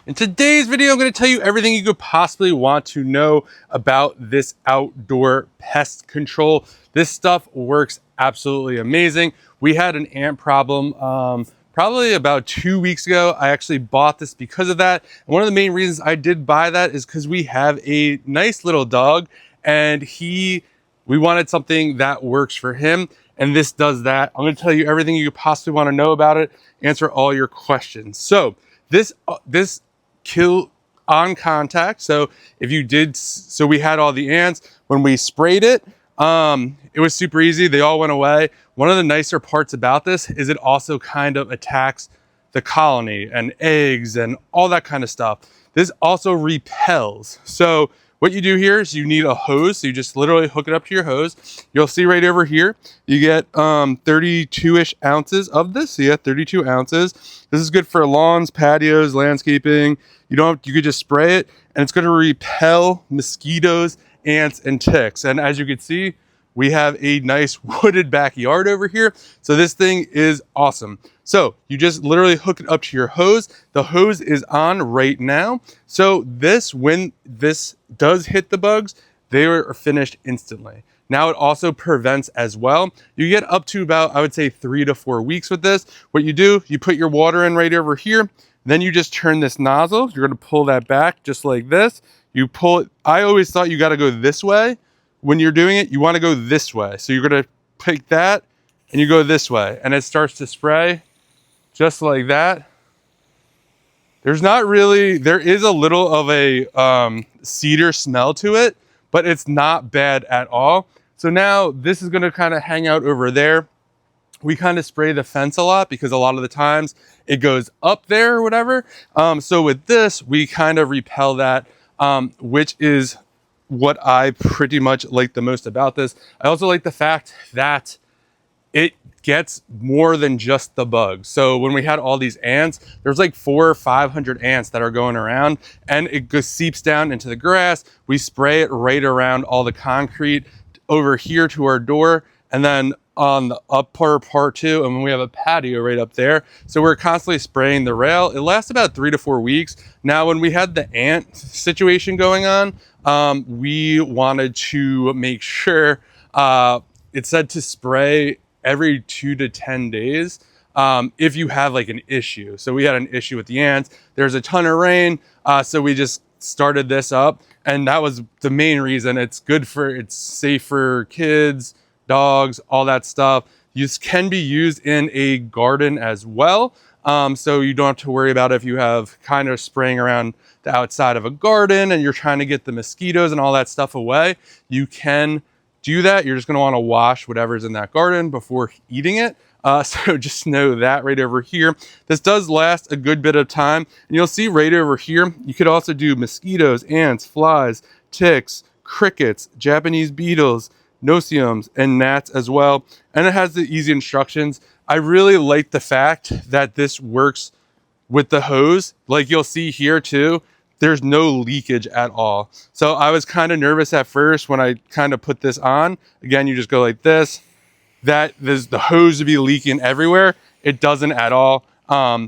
In today's video, I'm going to tell you everything you could possibly want to know about this outdoor pest control. This stuff works absolutely amazing. We had an ant problem probably about 2 weeks ago. I actually bought this because of that. And one of the main reasons I did buy that is because we have a nice little dog and we wanted something that works for him. And this does that. I'm going to tell you everything you could possibly want to know about it, answer all your questions. So this kill on contact. So if you did, so we had all the ants when we sprayed it. It was super easy. They all went away. One of the nicer parts about this is it also kind of attacks the colony and eggs and all that kind of stuff. This also repels. So what you do here is you need a hose. So you just literally hook it up to your hose. You'll see right over here, you get 32-ish ounces of this. So you get 32 ounces. This is good for lawns, patios, landscaping. You could just spray it and it's going to repel mosquitoes, ants, and ticks. And as you can see, we have a nice wooded backyard over here. So this thing is awesome. So you just literally hook it up to your hose. The hose is on right now. So when this does hit the bugs, they are finished instantly. Now it also prevents as well. You get up to about, I would say 3 to 4 weeks with this. What you do, you put your water in right over here. Then you just turn this nozzle. You're gonna pull that back just like this. You pull it. I always thought you gotta go this way. When you're doing it, you wanna go this way. So you're gonna pick that and you go this way and it starts to spray just like that. There is a little of a cedar smell to it, but it's not bad at all. So now this is gonna kind of hang out over there. We kind of spray the fence a lot because a lot of the times it goes up there or whatever. So with this, we kind of repel that, which is what I pretty much like the most about this. I also like the fact that it gets more than just the bugs. So when we had all these ants, there's like 400 or 500 ants that are going around and it just seeps down into the grass. We spray it right around all the concrete over here to our door. And then on the upper part too, and we have a patio right up there. So we're constantly spraying the rail. It lasts about 3 to 4 weeks. Now, when we had the ant situation going on, we wanted to make sure it said to spray every 2 to 10 days if you have like an issue. So we had an issue with the ants. There's a ton of rain, so we just started this up, and that was the main reason. It's safe for kids, dogs, all that stuff. This can be used in a garden as well. So you don't have to worry about if you have kind of spraying around the outside of a garden and you're trying to get the mosquitoes and all that stuff away. You can do that. You're just going to want to wash whatever's in that garden before eating it. So just know that right over here. This does last a good bit of time. And you'll see right over here, you could also do mosquitoes, ants, flies, ticks, crickets, Japanese beetles, no-see-ums, and gnats as well. And it has the easy instructions. I really like the fact that this works with the hose. Like you'll see here too, there's no leakage at all. So I was kind of nervous at first when I kind of put this on. Again, you just go like this. The hose would be leaking everywhere. It doesn't at all.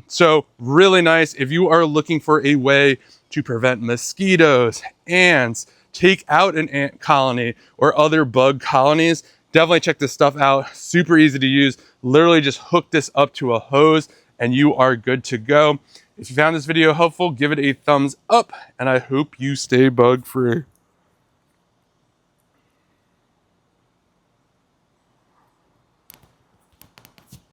So really nice. If you are looking for a way to prevent mosquitoes, ants, take out an ant colony or other bug colonies, definitely check this stuff out. Super easy to use. Literally just hook this up to a hose and you are good to go. If you found this video helpful, give it a thumbs up and I hope you stay bug free.